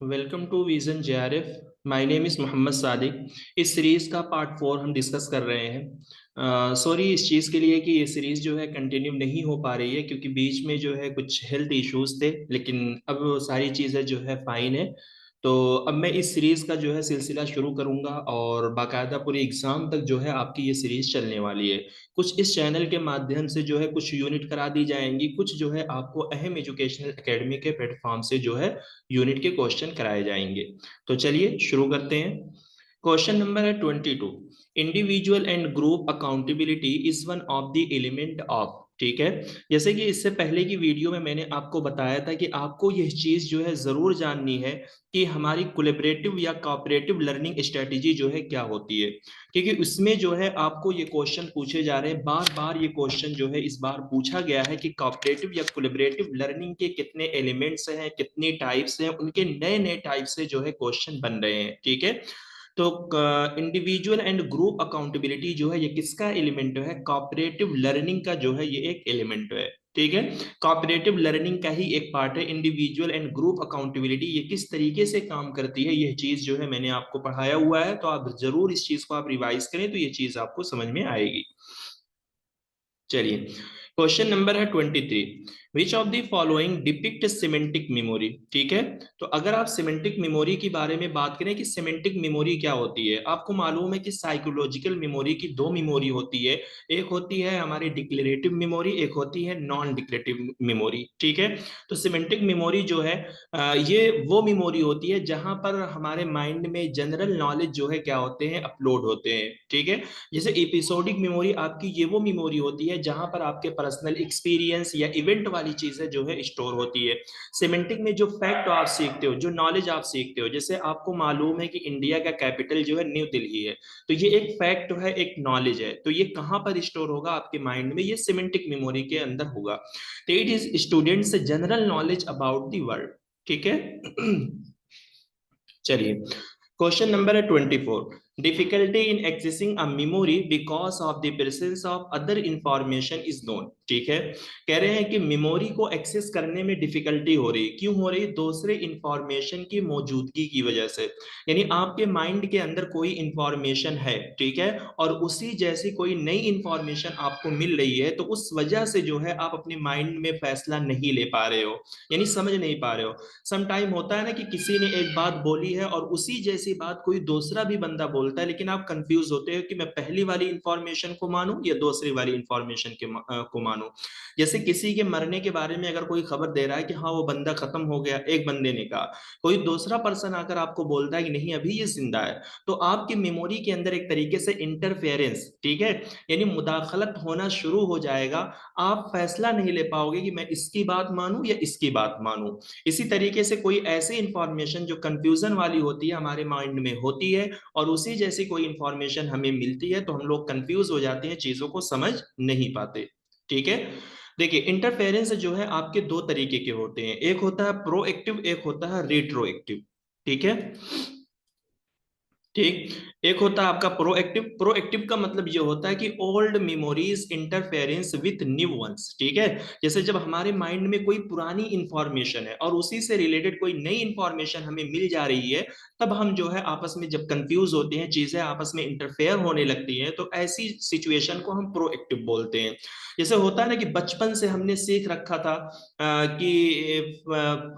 Welcome to vision JRF. My name is Mohammad Sadiq. इस series का part 4 हम डिस्कस कर रहे हैं। सॉरी इस चीज़ के लिए कि ये सीरीज़ जो है कंटिन्यू नहीं हो पा रही है, क्योंकि बीच में जो है कुछ हेल्थ इश्यूज थे, लेकिन अब वो सारी चीज़ें जो है फाइन है। तो अब मैं इस सीरीज़ का जो है सिलसिला शुरू करूंगा और बाकायदा पूरी एग्ज़ाम तक जो है आपकी ये सीरीज़ चलने वाली है। कुछ इस चैनल के माध्यम से जो है कुछ यूनिट करा दी जाएंगी, कुछ जो है आपको अहम एजुकेशनल एकेडमी के प्लेटफॉर्म से जो है यूनिट के क्वेश्चन कराए जाएंगे। तो चलिए शुरू करते हैं। क्वेश्चन नंबर है 22। Individual and group accountability is one of the element of. ठीक है। जैसे कि इससे पहले की वीडियो में मैंने आपको बताया था कि आपको यह चीज जो है जरूर जाननी है कि हमारी कोलैबोरेटिव या कोऑपरेटिव लर्निंग स्ट्रेटेजी जो है क्या होती है, क्योंकि उसमें जो है आपको ये क्वेश्चन पूछे जा रहे हैं। बार बार ये क्वेश्चन जो है इस बार पूछा गया है कि कोऑपरेटिव या कोलैबोरेटिव लर्निंग के कितने एलिमेंट्स हैं, कितनी टाइप्स हैं, उनके नए नए टाइप से जो है क्वेश्चन बन रहे हैं। ठीक है। तो इंडिविजुअल एंड ग्रुप अकाउंटेबिलिटी जो है ये किसका एलिमेंट है? कोऑपरेटिव लर्निंग का जो है ये एक एलिमेंट है। ठीक है। कोऑपरेटिव लर्निंग का ही एक पार्ट है इंडिविजुअल एंड ग्रुप अकाउंटेबिलिटी। ये किस तरीके से काम करती है यह चीज जो है मैंने आपको पढ़ाया हुआ है, तो आप जरूर इस चीज को आप रिवाइज करें तो ये चीज आपको समझ में आएगी। चलिए, क्वेश्चन नंबर है 23। Which of the following depict semantic memory. ठीक है। तो अगर आप सिमेंटिक मेमोरी के बारे में बात करें कि सिमेंटिक मेमोरी क्या होती है, आपको मालूम है कि साइकोलॉजिकल मेमोरी की दो मेमोरी होती है। एक होती है हमारी डिक्लेरेटिव मेमोरी, एक होती है नॉन डिक्लेरेटिव मेमोरी। ठीक है। तो सिमेंटिक मेमोरी जो है ये वो मेमोरी होती है जहां पर हमारे माइंड में जनरल नॉलेज जो है क्या होते हैं, अपलोड होते हैं। ठीक है। जैसे एपिसोडिक मेमोरी आपकी ये वो मेमोरी होती है जहां पर आपके पर्सनल एक्सपीरियंस या इवेंट वाली चीजें जो है स्टोर होती है। सिमेंटिक में जो फैक्ट आप सीखते हो, जो नॉलेज आप सीखते हो, जैसे आपको मालूम है कि इंडिया का कैपिटल जो है न्यू दिल्ली है, तो ये एक फैक्ट है, एक नॉलेज है। तो ये कहां पर स्टोर होगा? आपके माइंड में, ये सिमेंटिक मेमोरी के अंदर होगा। तो it is students general knowledge about the world. ठीक है। चलिए, क्वेश्चन नंबर है 24। Difficulty in accessing a memory because of the presence of other information is known. ठीक है। कह रहे हैं कि मेमोरी को एक्सेस करने में डिफिकल्टी हो रही, क्यों हो रही? दूसरे इंफॉर्मेशन की मौजूदगी की वजह से। यानी आपके माइंड के अंदर कोई इंफॉर्मेशन है, ठीक है, और उसी जैसी कोई नई इंफॉर्मेशन आपको मिल रही है, तो उस वजह से जो है आप अपने माइंड में फैसला नहीं ले पा रहे हो, यानी समझ नहीं पा रहे हो। सम टाइम होता है ना कि किसी ने एक बात बोली है और उसी जैसी बात कोई दूसरा भी बंदा बोलता है, लेकिन आप कंफ्यूज होते हो कि मैं पहली वाली इंफॉर्मेशन को मानूं या दूसरी वाली इंफॉर्मेशन को मानूं। जैसे किसी के मरने के बारे में अगर कोई खबर दे रहा है कि हाँ वो बंदा खत्म हो गया, एक बंदे ने कहा, कोई दूसरा पर्सन आकर आपको बोलता है कि नहीं अभी ये जिंदा है, तो आपकी मेमोरी के अंदर एक तरीके से इंटरफेरेंस, ठीक है, यानी मुदाखलत होना शुरू हो जाएगा। आप फैसला नहीं ले पाओगे कि मैं इसकी बात मानूं या इसकी बात मानूं। इसी तरीके से कोई ऐसी इंफॉर्मेशन जो कंफ्यूजन वाली होती है हमारे माइंड में होती है, और उसी जैसी कोई इंफॉर्मेशन हमें मिलती है तो हम लोग कंफ्यूज हो जाते हैं, चीजों को समझ नहीं पाते। ठीक है। देखिए, इंटरफेरेंस जो है आपके दो तरीके के होते हैं, एक होता है प्रोएक्टिव, एक होता है रेट्रोएक्टिव। ठीक है। ठीक। एक होता है आपका प्रोएक्टिव। प्रोएक्टिव का मतलब ये होता है कि old memories interference with new ones. ठीक है। जैसे जब हमारे माइंड में कोई पुरानी इंफॉर्मेशन है और उसी से रिलेटेड कोई नई इंफॉर्मेशन हमें मिल जा रही है, तब हम जो है आपस में जब कंफ्यूज होते हैं, चीजें आपस में इंटरफेयर होने लगती हैं, तो ऐसी सिचुएशन को हम प्रोएक्टिव बोलते हैं। जैसे होता है ना कि बचपन से हमने सीख रखा था कि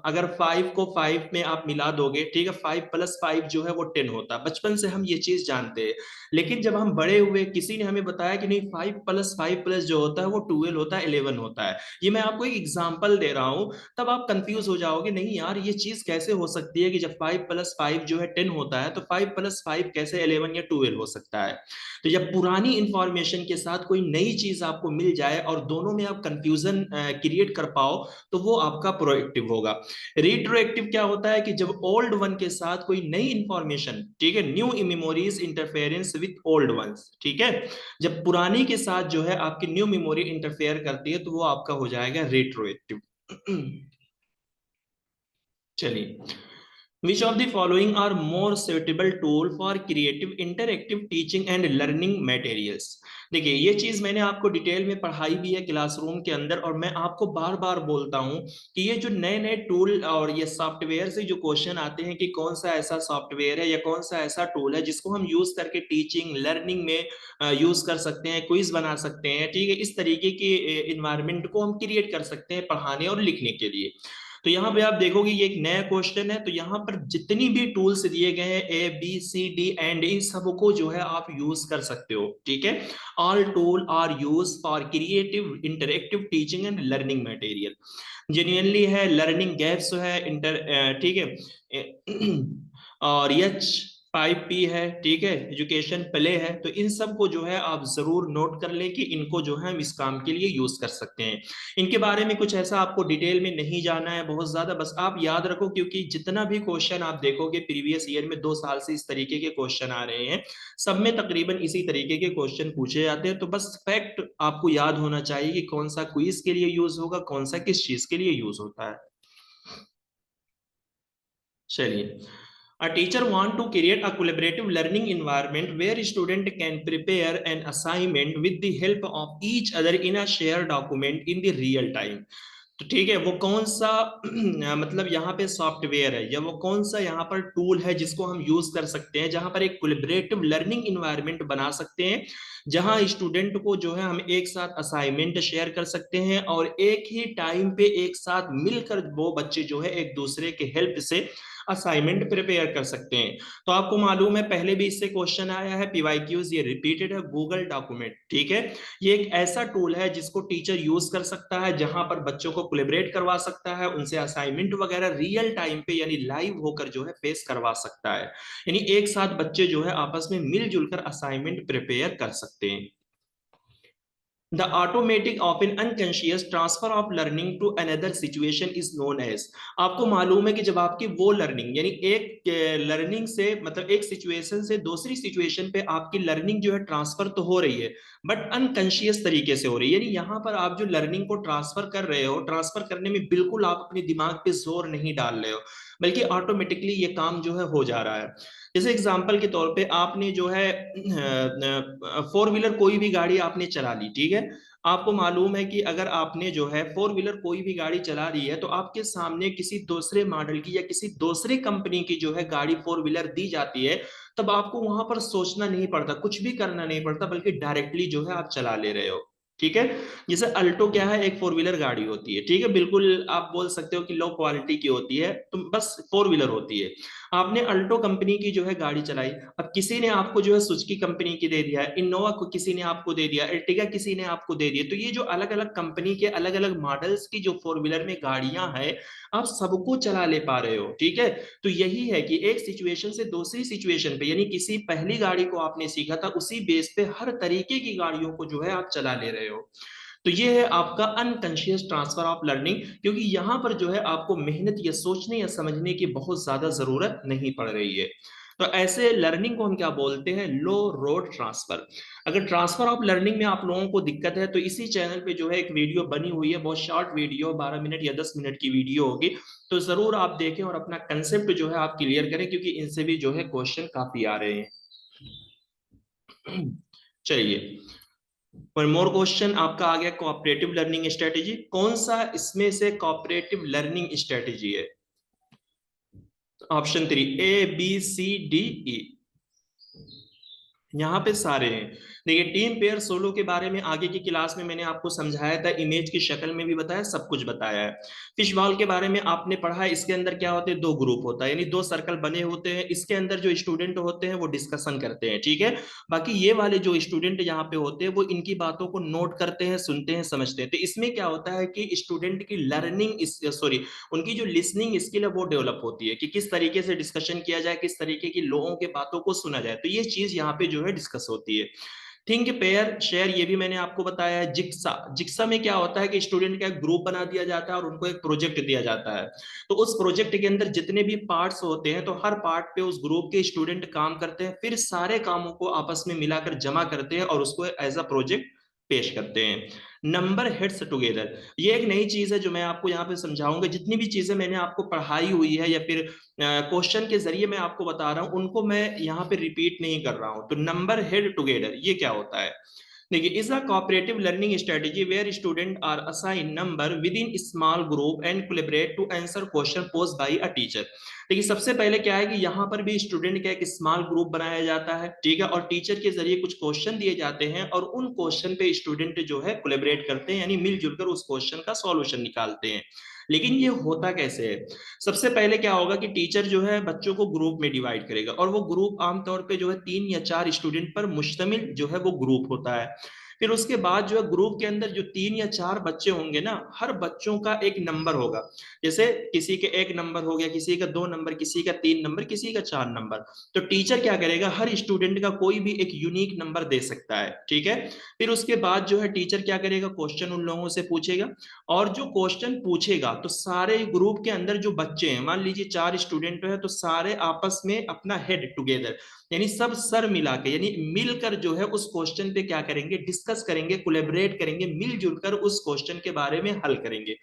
अगर 5 को 5 में आप मिला दोगे, ठीक है, 5 + 5 जो है वो 10 होता है। बचपन से हम ये चीज जानते हैं, लेकिन जब हम बड़े हुए किसी ने हमें बताया कि नहीं 5 + 5 जो होता है वो 12 होता है, 11 होता है। ये मैं आपको एक एग्जाम्पल दे रहा हूं, तब आप कंफ्यूज हो जाओगे, नहीं यार ये चीज कैसे हो सकती है कि जब 5 + 5 जो है 10 होता है, तो 5 + 5 कैसे 11 या 12 हो सकता है? तो जब पुरानी इंफॉर्मेशन के साथ कोई नई चीज आपको मिल जाए और दोनों में आप कंफ्यूजन क्रिएट कर पाओ, तो वो आपका प्रोएक्टिव होगा। रिट्रोएक्टिव क्या होता है कि जब ओल्ड वन के साथ कोई नई इंफॉर्मेशन, ठीक है, new memories interference with old ones, ठीक है, जब पुरानी के साथ जो है आपकी न्यू मेमोरी इंटरफेयर करती है, तो वो आपका हो जाएगा रेट्रोएक्टिव। चलिए, Which of the following are more suitable tool for creative interactive teaching and learning materials? देखिए ये चीज मैंने आपको डिटेल में पढ़ाई भी है क्लासरूम के अंदर, और मैं आपको बार बार बोलता हूं कि ये जो नए नए टूल और ये सॉफ्टवेयर से जो क्वेश्चन आते हैं कि कौन सा ऐसा सॉफ्टवेयर है या कौन सा ऐसा टूल है जिसको हम यूज करके टीचिंग लर्निंग में यूज कर सकते हैं, क्विज बना सकते हैं, ठीक है, इस तरीके की इन्वायरमेंट को हम क्रिएट कर सकते हैं पढ़ाने और लिखने के लिए। तो यहाँ पे आप देखोगे ये एक नया क्वेश्चन है, तो यहाँ पर जितनी भी टूल्स दिए गए हैं ABCD इन सबको जो है आप यूज कर सकते हो, ठीक है। All tool are use for creative interactive teaching and learning material. Genuinely है, लर्निंग गैप्स है, इंटर ठीक है, और H5P है, ठीक है, एजुकेशन प्ले है। तो इन सब को जो है आप जरूर नोट कर लें कि इनको जो है हम इस काम के लिए यूज कर सकते हैं। इनके बारे में कुछ ऐसा आपको डिटेल में नहीं जाना है बहुत ज्यादा, बस आप याद रखो क्योंकि जितना भी क्वेश्चन आप देखोगे प्रीवियस ईयर में 2 साल से इस तरीके के क्वेश्चन आ रहे हैं, सब में तकरीबन इसी तरीके के क्वेश्चन पूछे जाते हैं। तो बस फैक्ट आपको याद होना चाहिए कि कौन सा क्विज के लिए यूज होगा, कौन सा किस चीज के लिए यूज होता है। चलिए, a teacher want to create a collaborative learning environment where student can prepare an assignment with the help of each other in a shared document in the real time। तो ठीक है, वो कौन सा मतलब यहाँ पे सॉफ्टवेयर है या वो कौन सा यहाँ पर टूल है जिसको हम यूज कर सकते हैं जहां पर एक कोलैबोरेटिव लर्निंग इन्वायरमेंट बना सकते हैं, जहां स्टूडेंट को जो है हम एक साथ असाइनमेंट शेयर कर सकते हैं और एक ही टाइम पे एक साथ मिलकर वो बच्चे जो है एक दूसरे के हेल्प से असाइनमेंट प्रिपेयर कर सकते हैं। तो आपको मालूम है पहले भी इससे क्वेश्चन आया है, पीवाईक्यूज, ये रिपीटेड है, गूगल डॉक्यूमेंट, ठीक है। ये एक ऐसा टूल है जिसको टीचर यूज कर सकता है, जहां पर बच्चों को कोलैबोरेट करवा सकता है, उनसे असाइनमेंट वगैरह रियल टाइम पे यानी लाइव होकर जो है फेस करवा सकता है, यानी एक साथ बच्चे जो है आपस में मिलजुल कर असाइनमेंट प्रिपेयर कर सकते हैं। The automatic of an unconscious transfer of learning to another situation is known as. आपको मालूम है कि जब आपकी वो लर्निंग यानी एक लर्निंग से मतलब एक सिचुएशन से दूसरी सिचुएशन पे आपकी लर्निंग जो है ट्रांसफर तो हो रही है, बट अनकॉन्शियस तरीके से हो रही है, यानी यहाँ पर आप जो लर्निंग को ट्रांसफर कर रहे हो, ट्रांसफर करने में बिल्कुल आप अपने दिमाग पे जोर नहीं डाल रहे हो, बल्कि ऑटोमेटिकली ये काम जो है हो जा रहा है। जैसे एग्जाम्पल के तौर पे आपने जो है 4 व्हीलर कोई भी गाड़ी आपने चला ली, ठीक है। आपको मालूम है कि अगर आपने जो है 4 व्हीलर कोई भी गाड़ी चला रही है तो आपके सामने किसी दूसरे मॉडल की या किसी दूसरे कंपनी की जो है गाड़ी 4 व्हीलर दी जाती है, तब आपको वहां पर सोचना नहीं पड़ता, कुछ भी करना नहीं पड़ता, बल्कि डायरेक्टली जो है आप चला ले रहे हो, ठीक है। जैसे अल्टो क्या है, एक 4 व्हीलर गाड़ी होती है, ठीक है, बिल्कुल आप बोल सकते हो कि लो क्वालिटी की होती है, तो बस 4 व्हीलर होती है। आपने अल्टो कंपनी की जो है गाड़ी चलाई, अब किसी ने आपको जो है सुजुकी कंपनी की दे दिया, इनोवा को किसी ने आपको दे दिया, एर्टिगा किसी ने आपको दे दिया, तो ये जो अलग अलग कंपनी के अलग अलग मॉडल्स की जो 4 व्हीलर में गाड़ियां हैं, आप सबको चला ले पा रहे हो, ठीक है। तो यही है कि एक सिचुएशन से दूसरी सिचुएशन पे यानी किसी पहली गाड़ी को आपने सीखा था उसी बेस पे हर तरीके की गाड़ियों को जो है आप चला ले रहे हो। तो ये है आपका अनकॉन्शियस ट्रांसफर ऑफ लर्निंग, क्योंकि यहां पर जो है आपको मेहनत या सोचने या समझने की बहुत ज्यादा जरूरत नहीं पड़ रही है। तो ऐसे लर्निंग को हम क्या बोलते हैं, लो रोड ट्रांसफर। अगर ट्रांसफर ऑफ लर्निंग में आप लोगों को दिक्कत है तो इसी चैनल पे जो है एक वीडियो बनी हुई है, बहुत शॉर्ट वीडियो, 12 मिनट या 10 मिनट की वीडियो होगी, तो जरूर आप देखें और अपना कंसेप्ट जो है आप क्लियर करें, क्योंकि इनसे भी जो है क्वेश्चन काफी आ रहे हैं। चलिए, वन मोर क्वेश्चन आपका आ गया, कोऑपरेटिव लर्निंग स्ट्रेटेजी। कौन सा इसमें से कोऑपरेटिव लर्निंग स्ट्रेटेजी है? ऑप्शन 3, ABCDE, यहाँ पे सारे हैं। देखिए, टीम पेयर सोलो के बारे में आगे की क्लास में मैंने आपको समझाया था, इमेज की शक्ल में भी बताया, सब कुछ बताया है। फिश बॉल के बारे में आपने पढ़ा है, इसके अंदर क्या होते हैं, 2 ग्रुप होता है, यानी 2 सर्कल बने होते हैं, इसके अंदर जो स्टूडेंट होते हैं वो डिस्कशन करते हैं, ठीक है। बाकी ये वाले जो स्टूडेंट यहाँ पे होते हैं वो इनकी बातों को नोट करते हैं, सुनते हैं, समझते हैं। तो इसमें क्या होता है कि स्टूडेंट की लर्निंग, सॉरी, उनकी जो लिसनिंग स्किल है वो डेवलप होती है कि किस तरीके से डिस्कशन किया जाए, किस तरीके की लोगों के बातों को सुना जाए, तो ये चीज यहाँ पे जो है डिस्कस होती है। थिंक पेयर शेयर, ये भी मैंने आपको बताया है। जिक्सा, जिक्सा में क्या होता है कि स्टूडेंट का एक ग्रुप बना दिया जाता है और उनको एक प्रोजेक्ट दिया जाता है, तो उस प्रोजेक्ट के अंदर जितने भी पार्ट्स होते हैं तो हर पार्ट पे उस ग्रुप के स्टूडेंट काम करते हैं, फिर सारे कामों को आपस में मिलाकर जमा करते हैं और उसको एज अ प्रोजेक्ट पेश करते हैं। Number heads together. ये एक नई चीज है जो मैं आपको यहाँ पे समझाऊंगा। जितनी भी चीजें मैंने आपको पढ़ाई हुई है या फिर क्वेश्चन के जरिए मैं आपको बता रहा हूँ, उनको मैं यहाँ पे रिपीट नहीं कर रहा हूँ। तो नंबर हेड टुगेदर ये क्या होता है? देखिए, is a cooperative learning strategy where student are assign number within small group and collaborate to answer question post by a teacher. देखिए, सबसे पहले क्या है कि यहाँ पर भी स्टूडेंट का एक स्मॉल ग्रुप बनाया जाता है, ठीक है, और टीचर के जरिए कुछ क्वेश्चन दिए जाते हैं और उन क्वेश्चन पे स्टूडेंट जो है कोलैबोरेट करते हैं, यानी मिलजुल कर उस क्वेश्चन का सॉल्यूशन निकालते हैं। लेकिन ये होता कैसे है? सबसे पहले क्या होगा कि टीचर जो है बच्चों को ग्रुप में डिवाइड करेगा, और वो ग्रुप आमतौर पे जो है 3 या 4 स्टूडेंट पर मुश्तमिल जो है वो ग्रुप होता है। फिर उसके बाद जो है ग्रुप के अंदर जो 3 या 4 बच्चे होंगे ना, हर बच्चों का एक नंबर होगा। जैसे किसी के 1 नंबर हो गया, किसी का 2 नंबर, किसी का 3 नंबर, किसी का 4 नंबर। तो टीचर क्या करेगा, हर स्टूडेंट का कोई भी एक यूनिक नंबर दे सकता है, ठीक है। फिर उसके बाद जो है टीचर क्या करेगा, क्वेश्चन उन लोगों से पूछेगा, और जो क्वेश्चन पूछेगा तो सारे ग्रुप के अंदर जो बच्चे हैं, मान लीजिए 4 स्टूडेंट है, तो सारे आपस में अपना हेड टुगेदर, यानी सब सर मिला के, यानी मिलकर जो है उस क्वेश्चन पे क्या करेंगे, डिस्कस करेंगे, कोलैबोरेट करेंगे, मिलजुल कर उस क्वेश्चन के बारे में हल करेंगे।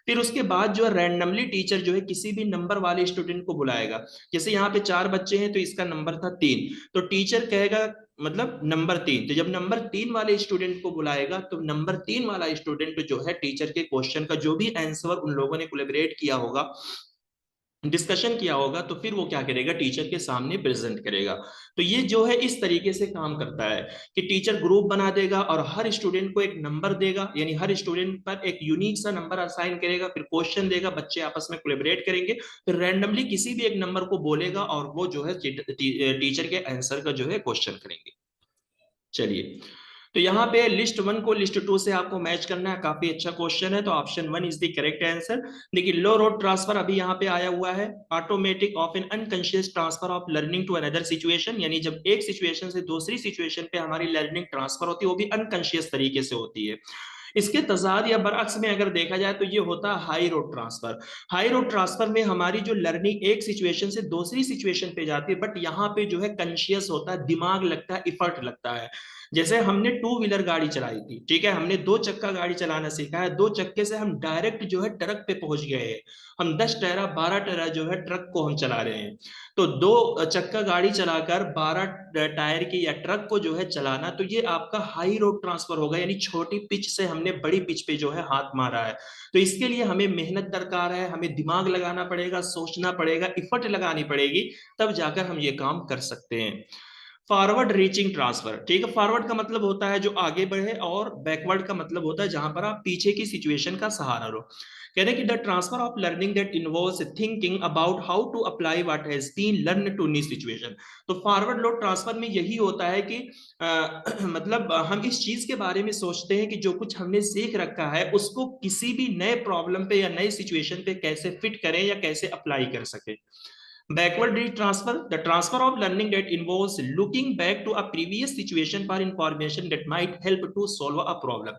फिर उसके बाद जो है रैंडमली टीचर जो है किसी भी नंबर वाले स्टूडेंट को बुलाएगा। जैसे यहाँ पे 4 बच्चे हैं तो इसका नंबर था 3, तो टीचर कहेगा मतलब नंबर 3। तो जब नंबर 3 वाले स्टूडेंट को बुलाएगा तो नंबर 3 वाला स्टूडेंट जो है टीचर के क्वेश्चन का जो भी आंसर उन लोगों ने कोलैबोरेट किया होगा, डिस्कशन किया होगा, तो फिर वो क्या करेगा, टीचर के सामने प्रेजेंट करेगा। तो ये जो है इस तरीके से काम करता है कि टीचर ग्रुप बना देगा और हर स्टूडेंट को एक नंबर देगा, यानी हर स्टूडेंट पर एक यूनिक सा नंबर असाइन करेगा, फिर क्वेश्चन देगा, बच्चे आपस में कोलैबोरेट करेंगे, फिर रैंडमली किसी भी एक नंबर को बोलेगा और वो जो है टीचर के आंसर का जो है क्वेश्चन करेंगे। चलिए, तो यहाँ पे लिस्ट 1 को लिस्ट 2 से आपको मैच करना है। काफी अच्छा क्वेश्चन है, तो option 1 is the correct answer. देखिए, लो रोड ट्रांसफर अभी यहाँ पे आया हुआ है, automatic of an unconscious transfer of learning to another situation, यानी जब एक सिचुएशन से दूसरी सिचुएशन पे हमारी लर्निंग ट्रांसफर होती है, वो भी अनकॉन्शियस तरीके से होती है। इसके तजाद या बरअक्स में अगर देखा जाए तो ये होता है high road transfer. High road transfer में हमारी जो लर्निंग एक सिचुएशन से दूसरी सिचुएशन पे जाती है, बट यहाँ पे जो है कॉन्शियस होता है, दिमाग लगता है, इफर्ट लगता है। जैसे हमने 2 व्हीलर गाड़ी चलाई थी, ठीक है, हमने 2 चक्का गाड़ी चलाना सीखा है, 2 चक्के से हम डायरेक्ट जो है ट्रक पे पहुंच गए हैं। हम 10 टायरा 12 टायरा जो है ट्रक को हम चला रहे हैं। तो 2 चक्का गाड़ी चलाकर 12 टायर की या ट्रक को जो है चलाना, तो ये आपका हाई रोड ट्रांसफर होगा, यानी छोटी पिच से हमने बड़ी पिच पे जो है हाथ मारा है। तो इसके लिए हमें मेहनत दरकार है, हमें दिमाग लगाना पड़ेगा, सोचना पड़ेगा, इफर्ट लगानी पड़ेगी, तब जाकर हम ये काम कर सकते हैं। फॉरवर्ड रीचिंग ट्रांसफर, ठीक है, फॉरवर्ड का मतलब होता है जो आगे बढ़े, और बैकवर्ड का मतलब होता है जहां पर आप पीछे की सिचुएशन का सहारा लो। कह रहे हैं कि the transfer of learning that involves thinking about how to apply what has been learn to new situation. तो फॉरवर्ड लोड ट्रांसफर में यही होता है कि मतलब हम इस चीज के बारे में सोचते हैं कि जो कुछ हमने सीख रखा है उसको किसी भी नए प्रॉब्लम पे या नए सिचुएशन पे कैसे फिट करें या कैसे अप्लाई कर सके। Backward transfer, the transfer of learning that involves looking back to a previous situation for information that might help to solve a problem.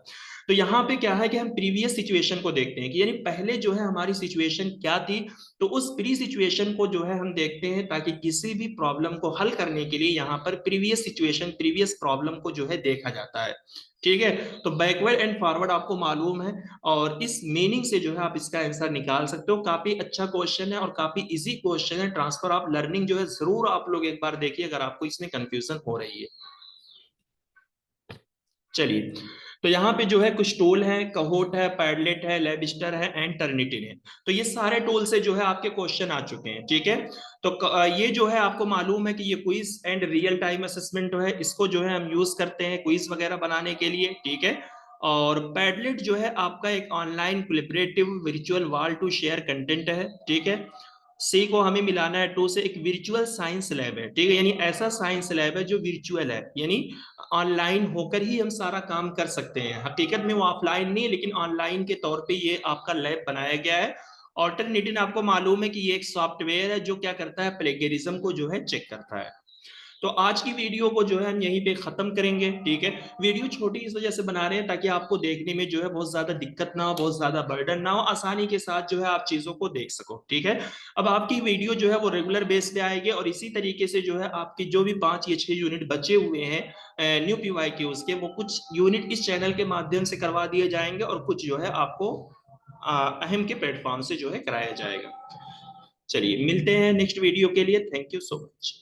तो यहाँ पे क्या है कि हम प्रीवियस सिचुएशन को देखते हैं कि यानी पहले जो है हमारी सिचुएशन क्या थी, तो उस प्री सिचुएशन को जो है हम देखते हैं, ताकि किसी भी प्रॉब्लम को हल करने के लिए यहाँ पर प्रीवियस सिचुएशन, प्रीवियस प्रॉब्लम को जो है देखा जाता है। ठीक है, तो बैकवर्ड एंड फॉरवर्ड आपको मालूम है, और इस मीनिंग से जो है आप इसका आंसर निकाल सकते हो। काफी अच्छा क्वेश्चन है और काफी इजी क्वेश्चन है। ट्रांसफर ऑफ लर्निंग जो है जरूर आप लोग एक बार देखिए अगर आपको इसमें कंफ्यूजन हो रही है। चलिए, तो यहाँ पे जो है कुछ टूल है, कहोट है, पैडलेट है, लेबिस्टर है एंड टर्निटिन है। तो ये सारे टूल से जो है आपके क्वेश्चन आ चुके हैं, ठीक है। तो ये जो है आपको मालूम है कि ये quiz and real time assessment है, इसको जो है हम यूज करते हैं क्विज वगैरह बनाने के लिए, ठीक है। और पैडलेट जो है आपका एक online collaborative virtual wall to share content है, ठीक है। सी को हमें मिलाना है 2 से, एक वर्चुअल साइंस लैब है, ठीक है, यानी ऐसा साइंस लैब है जो वर्चुअल है, यानी ऑनलाइन होकर ही हम सारा काम कर सकते हैं। हकीकत में वो ऑफलाइन नहीं है, लेकिन ऑनलाइन के तौर पे ये आपका लैब बनाया गया है। ऑल्टरनेटिव आपको मालूम है कि ये एक सॉफ्टवेयर है जो क्या करता है, प्लेगरिज्म को जो है चेक करता है। तो आज की वीडियो को जो है हम यहीं पे खत्म करेंगे, ठीक है। वीडियो छोटी इस वजह से बना रहे हैं ताकि आपको देखने में जो है बहुत ज्यादा दिक्कत ना हो, बहुत ज्यादा बर्डन ना हो, आसानी के साथ जो है आप चीजों को देख सको, ठीक है। अब आपकी वीडियो जो है वो रेगुलर बेस पे आएगी और इसी तरीके से जो है आपकी जो भी 5 या 6 यूनिट बचे हुए हैं न्यू पीवाईक्यूज के, वो कुछ यूनिट इस चैनल के माध्यम से करवा दिए जाएंगे और कुछ जो है आपको अहम के प्लेटफॉर्म से जो है कराया जाएगा। चलिए मिलते हैं नेक्स्ट वीडियो के लिए। Thank you so much.